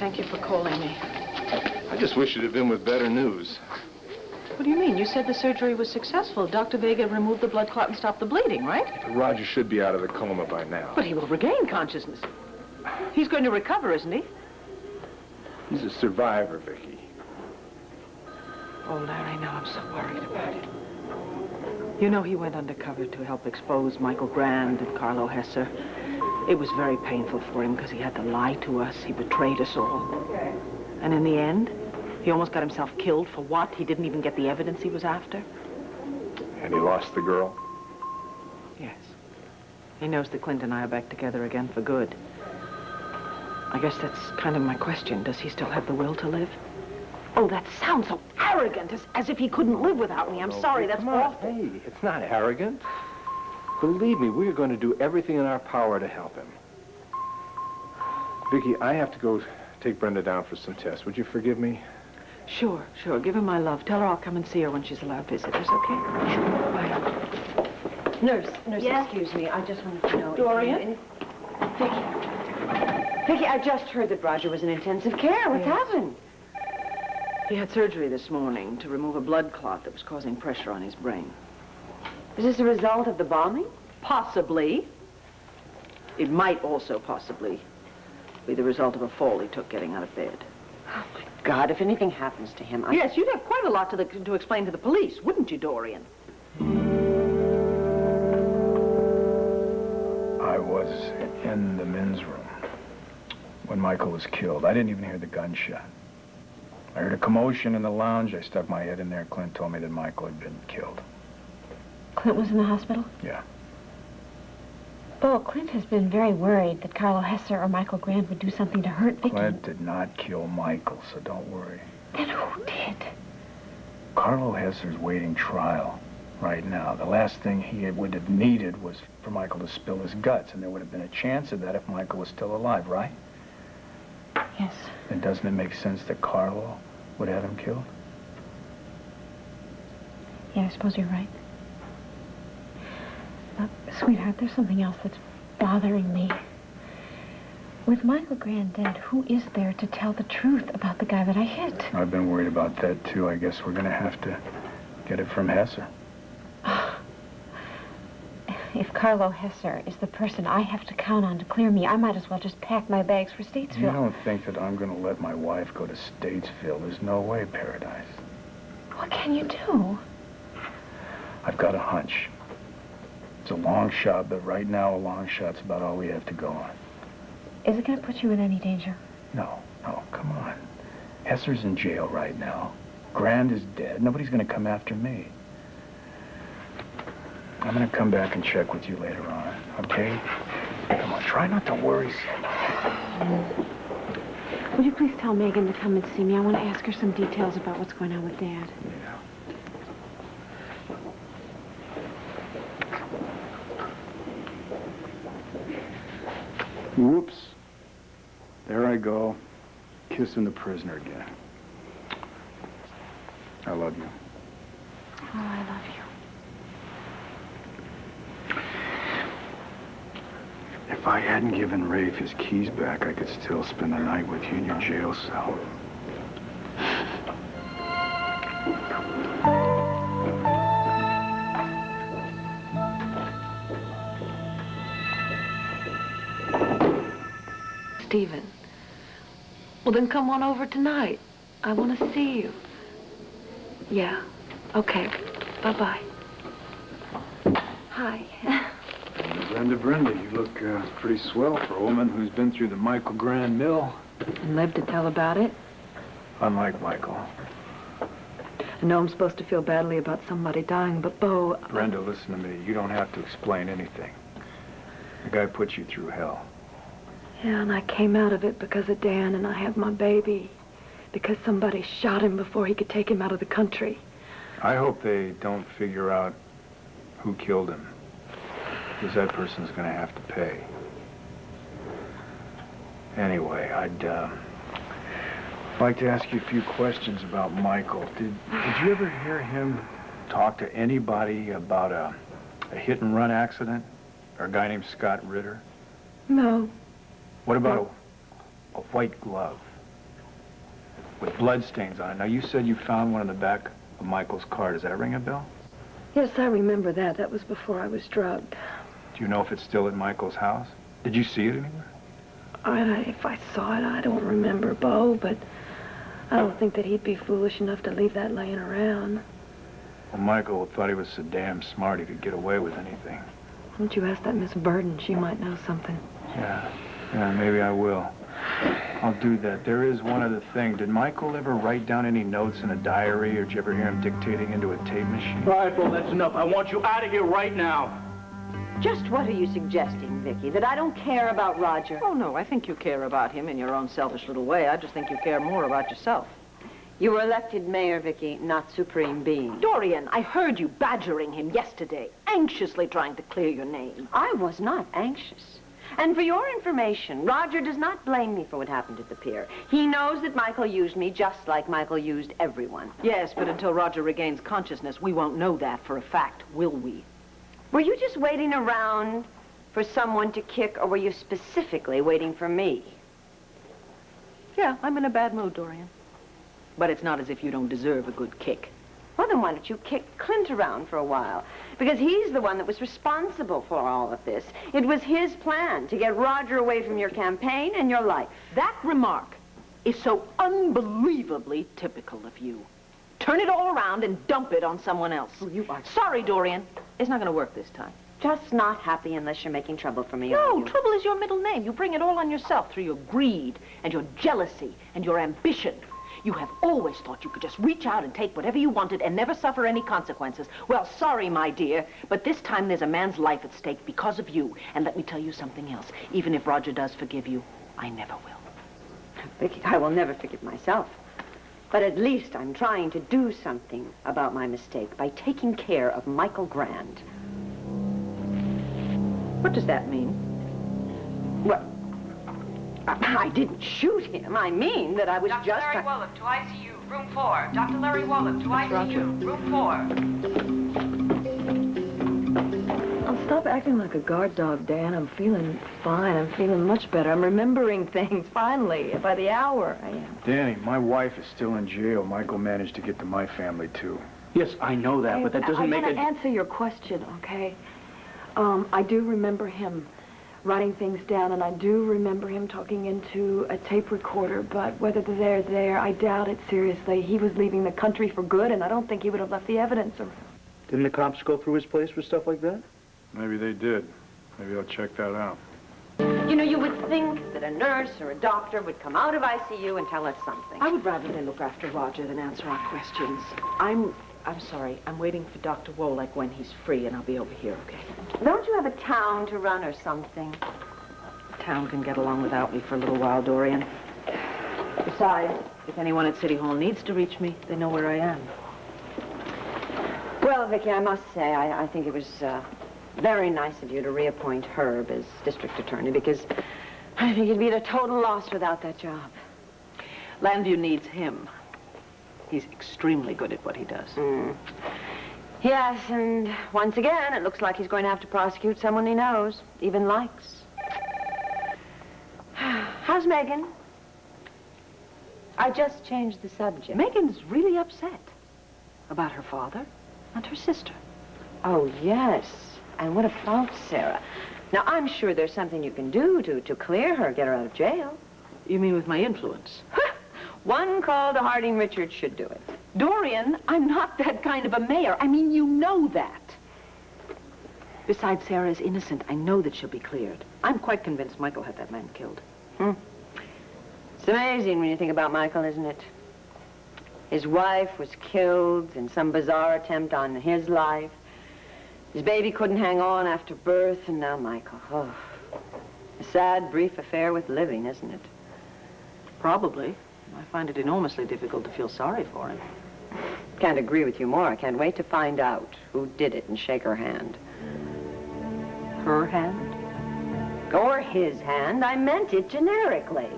Thank you for calling me. I just wish you'd have been with better news. What do you mean? You said the surgery was successful. Dr. Vega removed the blood clot and stopped the bleeding, right? Roger should be out of the coma by now. But he will regain consciousness. He's going to recover, isn't he? He's a survivor, Vicky. Oh, Larry, now I'm so worried about it. You know, he went undercover to help expose Michael Grande and Carlo Hesser. It was very painful for him because he had to lie to us. He betrayed us all. And in the end, he almost got himself killed for what? He didn't even get the evidence he was after. And he lost the girl? Yes. He knows that Clint and I are back together again for good. I guess that's kind of my question. Does he still have the will to live? Oh, that sounds so arrogant, as if he couldn't live without me. I'm sorry, that's awful. Hey, it's not arrogant. Believe me, we're going to do everything in our power to help him. Vicky, I have to go take Brenda down for some tests. Would you forgive me? Sure. Give her my love. Tell her I'll come and see her when she's allowed visitors, okay? Sure. Bye. Nurse, yes? Excuse me. I just wanted to know... Dorian? Vicky, I just heard that Roger was in intensive care. What's happened? He had surgery this morning to remove a blood clot that was causing pressure on his brain. Is this a result of the bombing? Possibly. It might also possibly be the result of a fall he took getting out of bed. Oh, my God, if anything happens to him, Yes, you'd have quite a lot to explain to the police, wouldn't you, Dorian? I was in the men's room when Michael was killed. I didn't even hear the gunshot. I heard a commotion in the lounge. I stuck my head in there. Clint told me that Michael had been killed. Clint was in the hospital? Yeah. Oh, Clint has been very worried that Carlo Hesser or Michael Grande would do something to hurt Vicky. Clint did not kill Michael, so don't worry. Then who did? Carlo Hesser's waiting trial right now. The last thing he would have needed was for Michael to spill his guts, and there would have been a chance of that if Michael was still alive, right? Yes. Then doesn't it make sense that Carlo would have him killed? Yeah, I suppose you're right. Sweetheart, there's something else that's bothering me. With Michael Grande dead, who is there to tell the truth about the guy that I hit? I've been worried about that, too. I guess we're going to have to get it from Hesser. If Carlo Hesser is the person I have to count on to clear me, I might as well just pack my bags for Statesville. You don't think that I'm going to let my wife go to Statesville? There's no way, Paradise. What can you do? I've got a hunch. It's a long shot, but right now a long shot's about all we have to go on. Is it going to put you in any danger? No, come on. Hesser's in jail right now. Grande is dead. Nobody's going to come after me. I'm going to come back and check with you later on, okay? Come on, try not to worry so much. Would you please tell Megan to come and see me? I want to ask her some details about what's going on with Dad. Yeah. Whoops. There I go, kissing the prisoner again. I love you. Oh, I love you. If I hadn't given Rafe his keys back, I could still spend the night with you in your jail cell. Stephen. Well, then come on over tonight. I want to see you. Yeah. Okay. Bye-bye. Hi. Brenda, you look pretty swell for a woman who's been through the Michael Grande mill. And lived to tell about it. Unlike Michael. I know I'm supposed to feel badly about somebody dying, but Bo... Brenda, listen to me. You don't have to explain anything. The guy put you through hell. Yeah, and I came out of it because of Dan, and I have my baby. Because somebody shot him before he could take him out of the country. I hope they don't figure out who killed him. Because that person's going to have to pay. Anyway, I'd like to ask you a few questions about Michael. Did you ever hear him talk to anybody about a hit-and-run accident? Or a guy named Scott Ritter? No. What about a white glove? with bloodstains on it. Now, you said you found one in the back of Michael's car. Does that ring a bell? Yes, I remember that. That was before I was drugged. Do you know if it's still at Michael's house? Did you see it anywhere? If I saw it, I don't remember, Bo, but I don't think that he'd be foolish enough to leave that laying around. Well, Michael thought he was so damn smart he could get away with anything. Why don't you ask that Miss Burden? She might know something. Yeah, maybe I will. I'll do that. There is one other thing. Did Michael ever write down any notes in a diary, or did you ever hear him dictating into a tape machine? All right, well, that's enough. I want you out of here right now. Just what are you suggesting, Vicky? That I don't care about Roger? Oh, no, I think you care about him in your own selfish little way. I just think you care more about yourself. You were elected mayor, Vicky, not supreme being. Dorian, I heard you badgering him yesterday, anxiously trying to clear your name. I was not anxious. And for your information, Roger does not blame me for what happened at the pier. He knows that Michael used me just like Michael used everyone. Yes, but until Roger regains consciousness, we won't know that for a fact, will we? Were you just waiting around for someone to kick, or were you specifically waiting for me? Yeah, I'm in a bad mood, Dorian. But it's not as if you don't deserve a good kick. Well, then why don't you kick Clint around for a while? Because he's the one that was responsible for all of this. It was his plan to get Roger away from your campaign and your life. That remark is so unbelievably typical of you. Turn it all around and dump it on someone else. Oh, you are... Sorry, Dorian. It's not going to work this time. Just not happy unless you're making trouble for me, are No, you? trouble is your middle name. You bring it all on yourself through your greed and your jealousy and your ambition. You have always thought you could just reach out and take whatever you wanted and never suffer any consequences. Well, sorry, my dear, but this time there's a man's life at stake because of you. And let me tell you something else. Even if Roger does forgive you, I never will. Vicky, I will never forgive myself. But at least I'm trying to do something about my mistake by taking care of Michael Grande. What does that mean? Well, I didn't shoot him. I mean that I was Dr. just... Larry Wallop to ICU, room 4. Dr. Larry Wallop to ICU, room 4. I'll stop acting like a guard dog, Dan. I'm feeling fine. I'm feeling much better. I'm remembering things, finally. By the hour, I am. Danny, my wife is still in jail. Michael managed to get to my family, too. Yes, I know that, but that doesn't make I it... want to answer your question, okay? I do remember him writing things down, and I do remember him talking into a tape recorder, but whether they're there, I doubt it seriously. He was leaving the country for good, and I don't think he would have left the evidence around. Didn't the cops go through his place for stuff like that? Maybe they did. Maybe I'll check that out. You know, you would think that a nurse or a doctor would come out of ICU and tell us something. I would rather they look after Roger than answer our questions. I'm sorry. I'm waiting for Dr. Wolek when he's free, and I'll be over here, okay? Don't you have a town to run or something? Town can get along without me for a little while, Dorian. Besides, if anyone at City Hall needs to reach me, they know where I am. Well, Vicky, I must say, I think it was very nice of you to reappoint Herb as district attorney, because I think he'd be at a total loss without that job. Landview needs him. He's extremely good at what he does. Yes, and once again, it looks like he's going to have to prosecute someone he knows, even likes. How's Megan? I just changed the subject. Megan's really upset about her father and her sister. Oh, yes. And what about Sarah? Now, I'm sure there's something you can do to clear her, get her out of jail. You mean with my influence? One call to Harding Richards should do it. Dorian, I'm not that kind of a mayor. I mean, you know that. Besides, Sarah is innocent. I know that she'll be cleared. I'm quite convinced Michael had that man killed. It's amazing when you think about Michael, isn't it? His wife was killed in some bizarre attempt on his life. His baby couldn't hang on after birth, and now Michael. Oh, a sad, brief affair with living, isn't it? Probably. I find it enormously difficult to feel sorry for him. Can't agree with you more. I can't wait to find out who did it and shake her hand. Her hand? Or his hand. I meant it generically.